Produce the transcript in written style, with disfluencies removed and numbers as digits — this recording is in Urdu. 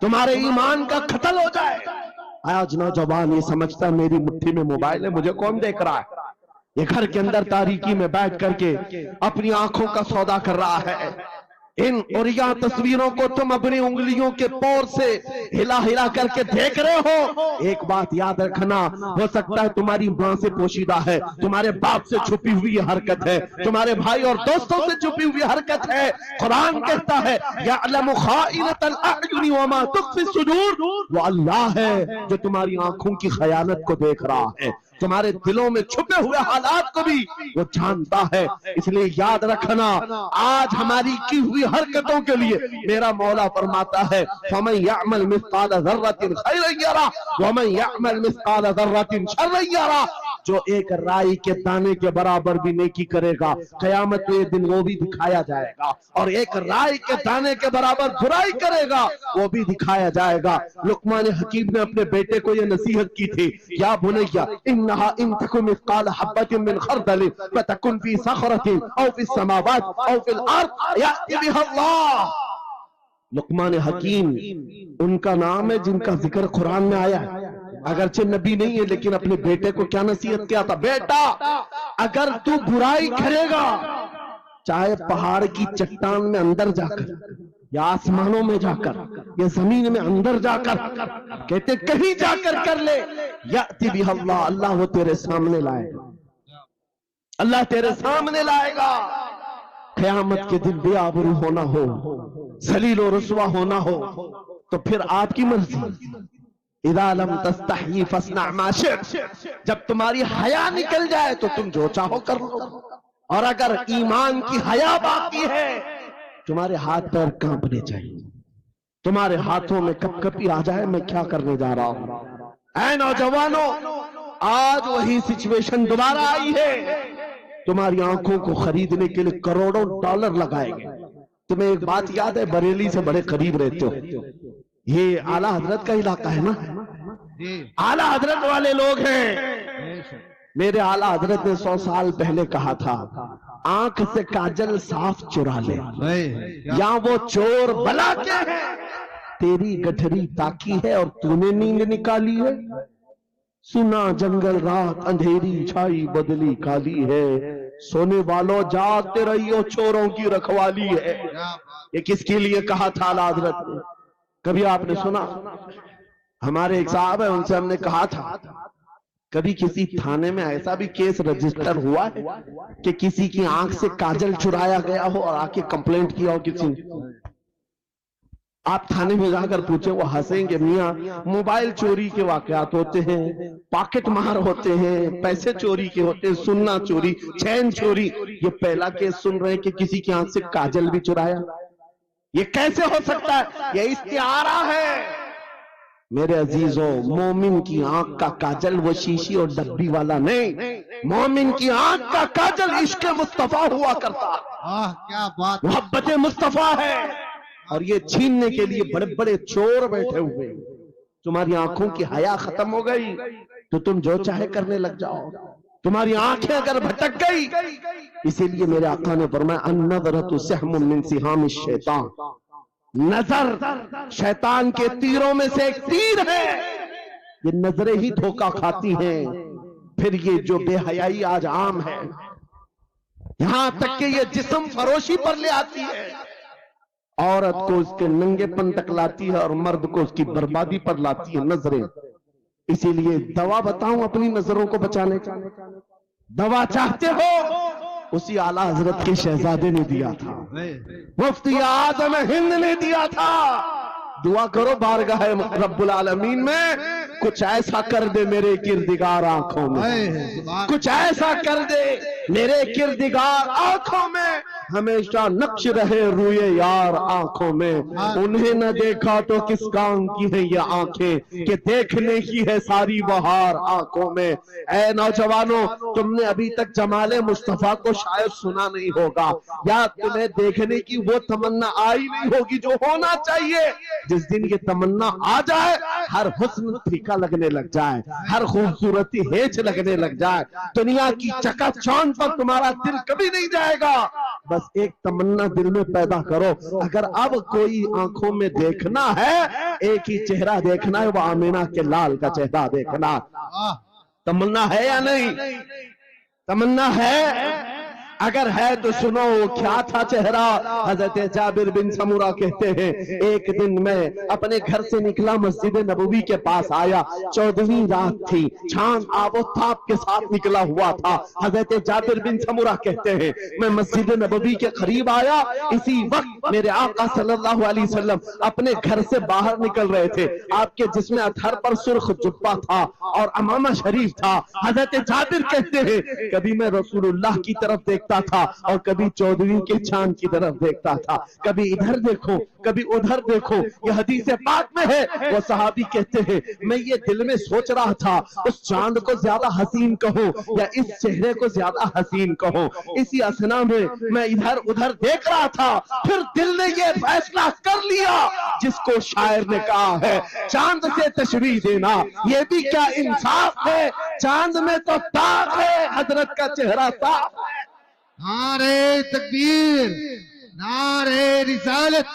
تمہارے ایمان کا قتل ہو جائے. آج نوجوان یہ سمجھتا ہے میری مٹھی میں موبائل ہے، مجھے کون دیکھ رہا ہے. یہ گھر کے اندر تاریکی میں بیٹھ کر کے اپنی آنکھوں کا سودا کر رہا ہے. ان عریاں تصویروں کو تم اپنی انگلیوں کے پور سے ہلا ہلا کر کے دیکھ رہے ہو. ایک بات یاد رکھنا، ہو سکتا ہے تمہاری ماں سے پوشیدہ ہے، تمہارے باپ سے چھپی ہوئی حرکت ہے، تمہارے بھائی اور دوستوں سے چھپی ہوئی حرکت ہے. قرآن کہتا ہے یعلم خائنۃ الاعین وما تخفی الصدور، وہ اللہ ہے جو تمہاری آنکھوں کی خیانت کو دیکھ رہا ہے، تمہارے دلوں میں چھپے ہوئے حالات کو بھی وہ جانتا ہے. اس لیے یاد رکھنا، آج ہماری کی ہوئی حرکتوں کے لیے میرا مولا فرماتا ہے فَمَنْ يَعْمَلْ مِثْقَالَ ذَرَّةٍ خَيْرًا يَرَهُ وَمَنْ يَعْمَلْ مِثْقَالَ ذَرَّةٍ شَرًّا يَرَهُ. جو ایک رائی کے دانے کے برابر بھی نیکی کرے گا، قیامت میں دن وہ بھی دکھایا جائے گا، اور ایک رائی کے دانے کے برابر برائی کرے گا وہ بھی دکھایا جائے گا. لقمان حکیم نے اپنے بیٹے کو یہ نصیحت کی تھی، یا بنیا انہا ان تکن مثقال حبۃ من خردل فتکن فی صخرۃ او فی السماوات او فی الارض یأتی بها اللہ. لقمان حکیم ان کا نام ہے جن کا ذکر قرآن میں آیا ہے. اگرچہ نبی نہیں ہے لیکن اپنے بیٹے کو کیا نصیحت کیا تھا؟ بیٹا اگر تو برائی کرے گا، چاہے پہاڑ کی چٹان میں اندر جا کر یا آسمانوں میں جا کر یا زمین میں اندر جا کر، کہتے کہیں جا کر لے، یأتی بها اللہ، اللہ وہ تیرے سامنے لائے گا، اللہ تیرے سامنے لائے گا. قیامت کے دن بے آبرو ہونا ہو، ذلیل و رسوا ہونا ہو تو پھر آپ کی مرضی. اذا لم تستحی فاصنع ما شئت، جب تمہاری حیا نکل جائے تو تم جو چاہو کر لو. اور اگر ایمان کی حیا باقی ہے، تمہارے ہاتھ پیر کانپنے چاہیے، تمہارے ہاتھوں میں کپ کپی آ جائے میں کیا کرنے جا رہا ہوں. اے نوجوانوں، آج وہی سچویشن دوبارہ آئی ہے. تمہاری آنکھوں کو خریدنے کے لیے کروڑوں ڈالر لگائے گئے. تمہیں ایک بات یاد ہے، بریلی سے بڑے قریب رہتے ہو، یہ اعلیٰ حضرت کا علاقہ ہے نا، اعلیٰ حضرت والے لوگ ہیں. میرے اعلیٰ حضرت نے 100 سال پہلے کہا تھا آنکھ سے کاجل صاف چرا لے، یا وہ چور بلا کے ہے، تیری گٹھری تاکی ہے اور تو نے نیند نکالی ہے. سنا جنگل رات اندھیری چھائی بدلی کالی ہے، سونے والوں جاگتے رہیو چوروں کی رکھوالی ہے. یہ کس کے لیے کہا تھا اعلیٰ حضرت نے؟ کبھی آپ نے سنا؟ ہمارے ایک صاحب ہیں، ان سے ہم نے کہا تھا کبھی کسی تھانے میں ایسا بھی کیس رجسٹر ہوا ہے کہ کسی کی آنکھ سے کاجل چرایا گیا ہو اور آ کے کمپلینٹ کیا ہو کسی نے؟ آپ تھانے میں جا کر پوچھیں، وہ ہنسیں گے. میاں موبائل چوری کے واقعات ہوتے ہیں، پاکٹ مار ہوتے ہیں، پیسے چوری کے ہوتے ہیں، سننا چوری، چین چوری. یہ پہلا کیس سن رہے ہیں کہ کسی کی آنکھ سے کاجل بھی چرایا. یہ کیسے ہو سکتا ہے؟ یہ استعارہ ہے. میرے عزیزوں، مومن کی آنکھ کا کاجل وہ شیشی اور ڈبی والا نہیں، مومن کی آنکھ کا کاجل عشق مصطفیٰ ہوا کرتا، کیا بات، محبت مصطفیٰ ہے. اور یہ چھیننے کے لیے بڑے بڑے چور بیٹھے ہوئے. تمہاری آنکھوں کی حیا ختم ہو گئی تو تم جو چاہے کرنے لگ جاؤ. تمہاری آنکھیں اگر بھٹک گئی، اسی لیے میرے آقا نے فرمایا النظرۃ سہم من سہام الشیطان، نظر شیطان کے تیروں میں سے ایک تیر ہے. یہ نظریں ہی دھوکہ کھاتی ہیں. پھر یہ جو بے حیائی آج عام ہے، یہاں تک کہ یہ جسم فروشی پر لے آتی ہے، عورت کو اس کے ننگے پن تک لاتی ہے اور مرد کو اس کی بربادی پر لاتی ہے نظریں. اسی لیے دوا بتاؤں اپنی نظروں کو بچانے کا؟ دوا چاہتے ہو؟ اسی اعلیٰ حضرت کے شہزادے نے دیا تھا، مفتی اعظم ہند نے دیا تھا. دعا کرو بارگاہ رب العالمین میں کچھ ایسا کر دے میرے کردگار آنکھوں میں، کچھ ایسا کر دے میرے کردگار آنکھوں میں، ہمیشہ نقش رہے روئے یار آنکھوں میں. انہیں نہ دیکھا تو کس کام کی ہیں یہ آنکھیں کہ دیکھنے کی ہے ساری بہار آنکھوں میں. اے نوجوانوں، تم نے ابھی تک جمال مصطفیٰ کو شاید سنا نہیں ہوگا، یا تمہیں دیکھنے کی وہ تمنا آئی نہیں ہوگی جو ہونا چاہیے. جس دن یہ تمنا آ جائے، ہر حسن پھیکا لگنے لگ جائے، ہر خوبصورتی ہیچ لگنے لگ جائے، دنیا کی چکا چوند پر تمہارا دل کبھی نہیں جائے گا. بس ایک تمنا دل میں پیدا کرو، اگر اب کوئی آنکھوں میں دیکھنا ہے ایک ہی چہرہ دیکھنا ہے، وہ آمینہ کے لال کا چہرہ دیکھنا۔ تمنا ہے یا نہیں؟ تمنا ہے؟ اگر ہے تو سنو کیا تھا چہرہ۔ حضرت جابر بن سمورہ کہتے ہیں ایک دن میں اپنے گھر سے نکلا، مسجد نبوی کے پاس آیا، 14ویں رات تھی، چاند آب و تاب کے ساتھ نکلا ہوا تھا۔ حضرت جابر بن سمورہ کہتے ہیں میں مسجد نبوی کے قریب آیا، اسی وقت میرے آقا صلی اللہ علیہ وسلم اپنے گھر سے باہر نکل رہے تھے۔ آپ کے جسم اطہر پر سرخ جبہ تھا اور امامہ شریف تھا۔ حضرت جابر کہتے ہیں کبھی میں رسول اللہ کی طرف دیکھتا تھا اور کبھی 14ویں کے چاند کی طرف دیکھتا تھا، کبھی ادھر دیکھو کبھی ادھر دیکھو۔ یہ حدیث پاک میں ہے۔ وہ صحابی کہتے ہیں میں یہ دل میں سوچ رہا تھا اس چاند کو زیادہ حسین کہوں یا اس چہرے کو زیادہ حسین کہوں۔ اسی اثنا میں میں ادھر ادھر دیکھ رہا تھا، پھر دل نے یہ فیصلہ کر لیا جس کو شاعر نے کہا ہے چاند سے تشبیہ دینا یہ بھی کیا انصاف ہے، چاند میں تو داغ ہے، حضرت کا چہرہ صاف ہے۔ نعرہ تکبیر، نعرہ رسالت،